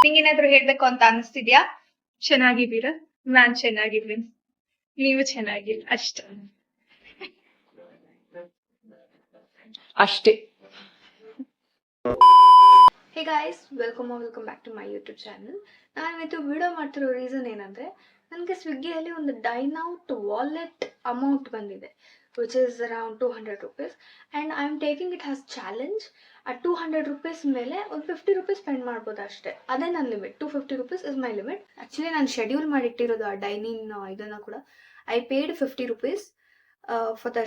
ನಿಂಗೇನಾದ್ರೂ ಹೇಳ್ಬೇಕು ಅಂತ ಅನಿಸ್ತಿದ್ಯಾ? ಚೆನ್ನಾಗಿದ್ದೀರಾ? ನಾನ್ ಚೆನ್ನಾಗಿದ್ದೀನಿ. ನೀವು ಚೆನ್ನಾಗಿಲ್ಲ ಅಷ್ಟೇ. Hey guys, welcome back to my YouTube channel. ನಾನು ಇವತ್ತು ವಿಡಿಯೋ ಮಾಡ್ತಿರೋ ರೀಸನ್ ಏನಂದರೆ, ನನಗೆ ಸ್ವಿಗ್ಗಿಯಲ್ಲಿ ಒಂದು ಡೈನೌಟ್ ವಾಲೆಟ್ ಅಮೌಂಟ್ ಬಂದಿದೆ, which is around 200 rupees, and I am taking it has challenge. ಆ 200 rupees ಮೇಲೆ ಒಂದು 50 rupees ಸ್ಪೆಂಡ್ ಮಾಡ್ಬೋದು ಅಷ್ಟೇ. ಅದೇ ನನ್ನ limit. 250 rupees is my limit. Actually ನಾನು ಶೆಡ್ಯೂಲ್ ಮಾಡಿಟ್ಟಿರೋದು ಆ ಡೈನಿಂಗ್ ಇದನ್ನು ಕೂಡ. I paid 50 rupees for the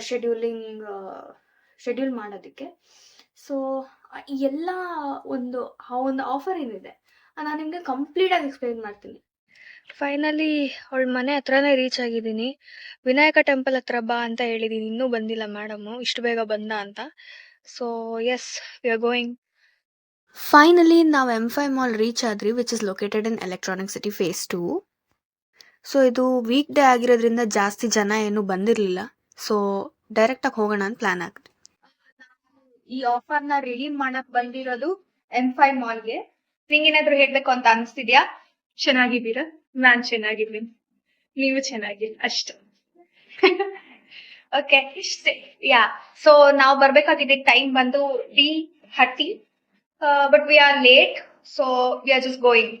schedule ಮಾಡೋದಕ್ಕೆ. ಸೊ ಎಲ್ಲ ಒಂದು ಆಫರ್ ಏನಿದೆ ನಾನು ನಿಮಗೆ ಕಂಪ್ಲೀಟಾಗಿ ಎಕ್ಸ್ಪ್ಲೈನ್ ಮಾಡ್ತೀನಿ. ಫೈನಲಿ ಅವಳ ಮನೆ ಹತ್ರನೇ ರೀಚ್ ಆಗಿದ್ದೀನಿ. ವಿನಾಯಕ ಟೆಂಪಲ್ ಹತ್ರ ಬಾ ಅಂತ ಹೇಳಿದ್ದೀನಿ, ಇನ್ನೂ ಬಂದಿಲ್ಲ ಮೇಡಮು, ಇಷ್ಟು ಬೇಗ ಬಂದ ಅಂತ. So yes, we are going. Finally ನಾವು M5 ಮಾಲ್ ರೀಚ್ ಆದ್ರಿ, which is located in electronic city phase 2. So ಇದು ವೀಕ್ ಡೇ ಆಗಿರೋದ್ರಿಂದ ಜಾಸ್ತಿ ಜನ ಏನು ಬಂದಿರಲಿಲ್ಲ. ಸೊ ಡೈರೆಕ್ಟಾಗಿ ಹೋಗೋಣ ಅಂತ ಪ್ಲಾನ್ ಆಗಿದೆ. ಈ ಆಫರ್ನ ರಿಡೀಮ್ ಮಾಡಕ್ ಬಂದಿರೋದು M5 ಮಾಲ್ಗೆ. ನಿಂಗೇನಾದ್ರೂ ಹೇಳ್ಬೇಕು ಅಂತ ಅನಿಸ್ತಿದ್ಯಾ? ಚೆನ್ನಾಗಿದ್ದೀರಾ? ನಾನ್ ಚೆನ್ನಾಗಿದ್ದೀನಿ. ನೀವು ಚೆನ್ನಾಗಿಲ್ಲ ಅಷ್ಟೇ. ಓಕೆ, ಇಷ್ಟೇ. ಯಾ, ಸೊ ನಾವು ಬರ್ಬೇಕಾಗಿದ್ದ ಟೈಮ್ ಬಂದು D30, but we are late, so we are just going.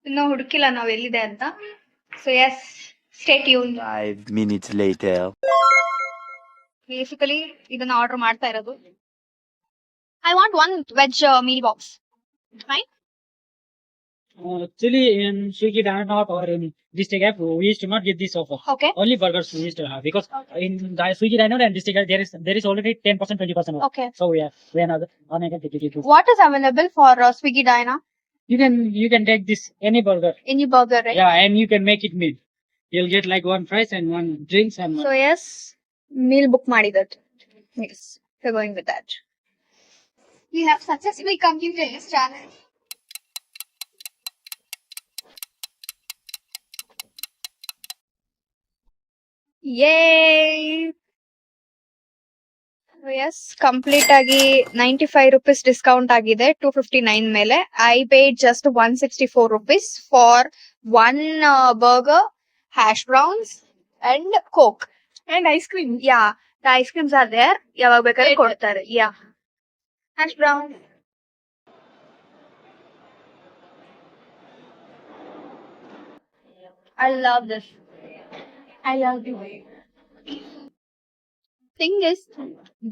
ಇನ್ನೂ ಹುಡುಕಿಲ್ಲ ನಾವು ಎಲ್ಲಿದೆ ಅಂತ. So yes, stay tune. 5 minutes later. Basically ಇದನ್ನ ಆರ್ಡರ್ ಮಾಡ್ತಾ ಇರೋದು. I want one veg meal box. Fine? Actually, in Swiggy Dynamite or in District app, we used to not get this offer. Okay. Only burgers we used to have, because in the Swiggy Dynamite and District app, there is already 10%, 20% off. Okay. So we are not unable to get it. What is available for Swiggy Dyna? You can take this any burger. Any burger, right? Yeah, and you can make it meal. You'll get like one fries and one drinks and So yes, meal book ಮಾಡಿದದ್ದು. Yes, we're going with that. We have successfully completed this challenge. Yay! Yes, complete ಆಗಿ 95 rupees discount ಆಗಿದೆ 259 ಮೇಲೆ. I paid just 164 rupees for one burger, hash browns and coke and ice cream. Yeah, the ice creams are there. ಯಾವಾಗ ಬೇಕಾದ್ರೆ ಕೊಡ್ತಾರೆ. Yeah, hash brown. I love this. I love the way. Thing is,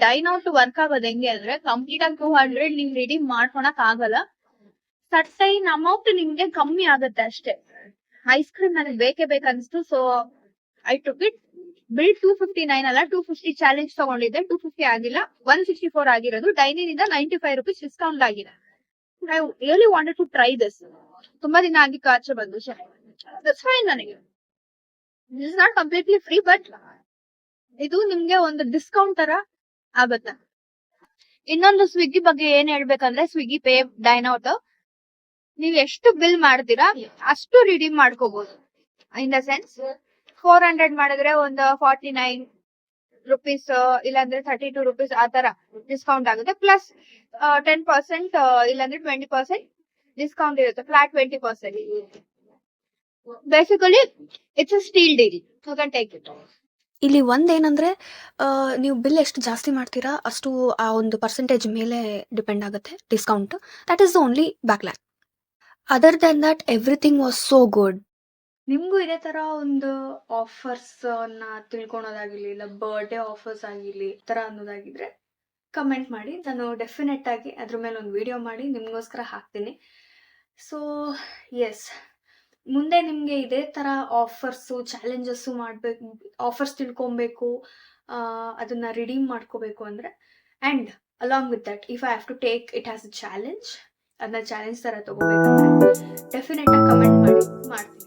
Dineout work ಆಗೋದು ಹೆಂಗೆ ಅಂದ್ರೆ, complete ಆಗಿ 200 ನಿಮ್ ready ಮಾಡ್ಕೊಳಕ್ ಆಗಲ್ಲ. ಸರ್ಟೈನ್ ಅಮೌಂಟ್ ನಿಮ್ಗೆ ಕಮ್ಮಿ ಆಗುತ್ತೆ ಅಷ್ಟೇ. ಐಸ್ ಕ್ರೀಮ್ ನನಗೆ ಬೇಕೇ ಬೇಕನ್ಸ್ತು, so I took it. Bill 259 ಅಲ್ಲ, 250 ಚಾಲೆಂಜ್ ತಗೊಂಡಿದ್ದೆ. 250 ಆಗಿಲ್ಲ, 164 ಆಗಿರೋದು. ಡೈನಿಂದ 95 rupees ಡಿಸ್ಕೌಂಟ್ ಆಗಿದೆ. I really wanted to try this. ತುಂಬಾ ದಿನ ಆಗಿ ಆಚೆ ಬಂದು, ದಟ್ಸ್ ಫೈನ್. ನನಗೆ this is not completely free, but ಇದು ನಿಮ್ಗೆ ಒಂದು ಡಿಸ್ಕೌಂಟ್ ತರ ಆಗುತ್ತೆ. ಇನ್ನೊಂದು ಸ್ವಿಗ್ಗಿ ಬಗ್ಗೆ ಏನ್ ಹೇಳ್ಬೇಕಂದ್ರೆ, ಸ್ವಿಗ್ಗಿ ಪೇ ಡೈನೌಟ್, ನೀವ್ ಎಷ್ಟು ಬಿಲ್ ಮಾಡ್ತೀರಾ ಅಷ್ಟು ರಿಡೀಮ್ ಮಾಡ್ಕೋಬಹುದು. ಇನ್ ದ ಸೆನ್ಸ್ 400 ಮಾಡಿದ್ರೆ ಒಂದು 49 rupees, ಇಲ್ಲಾಂದ್ರೆ 32 rupees ಆ ತರ ಡಿಸ್ಕೌಂಟ್ ಆಗುತ್ತೆ. ಪ್ಲಸ್ 10% ಇಲ್ಲಾಂದ್ರೆ 20% ಡಿಸ್ಕೌಂಟ್ ಇರುತ್ತೆ. Flat 20%. Basically it's a steal deal. You can take it. ಇಲ್ಲಿ ಒಂದೇನಂದ್ರೆ, ನೀವು ಬಿಲ್ ಎಷ್ಟು ಜಾಸ್ತಿ ಮಾಡ್ತೀರಾ ಅಷ್ಟು ಆ ಒಂದು ಪರ್ಸೆಂಟೇಜ್ ಮೇಲೆ ಡಿಪೆಂಡ್ ಆಗುತ್ತೆ discount. That is the only backlog. Other than that everything was so good. ನಿಮಗೂ ಇದೇ ತರ ಒಂದು ಆಫರ್ಸ್ ತಿಳ್ಕೊಳೋದಾಗಿರ್ಲಿ, ಇಲ್ಲ ಬರ್ಡೇ ಆಫರ್ಸ್ ಆಗಿರ್ಲಿ, ಈ ತರ ಅನ್ನೋದಾಗಿದ್ರೆ ಕಮೆಂಟ್ ಮಾಡಿ. ನಾನು ಡೆಫಿನೆಟ್ ಆಗಿ ಅದ್ರ ಮೇಲೆ ಒಂದು ವಿಡಿಯೋ ಮಾಡಿ ನಿಮಗೋಸ್ಕರ ಹಾಕ್ತೀನಿ. ಸೊ ಎಸ್, ಮುಂದೆ ನಿಮಗೆ ಇದೇ ಥರ ಆಫರ್ಸು, ಚಾಲೆಂಜಸ್ಸು ಮಾಡಬೇಕು, ಆಫರ್ಸ್ ತಿಳ್ಕೊಬೇಕು, ಅದನ್ನು ರಿಡೀಮ್ ಮಾಡ್ಕೋಬೇಕು ಅಂದರೆ, and along with that if I have to take it has a challenge, ಅದನ್ನ ಚಾಲೆಂಜ್ ಥರ ತೊಗೋಬೇಕಂದ್ರೆ ಡೆಫಿನೆಟಾಗಿ ಕಮೆಂಟ್ ಮಾಡಿ, ಮಾಡ್ತೀನಿ.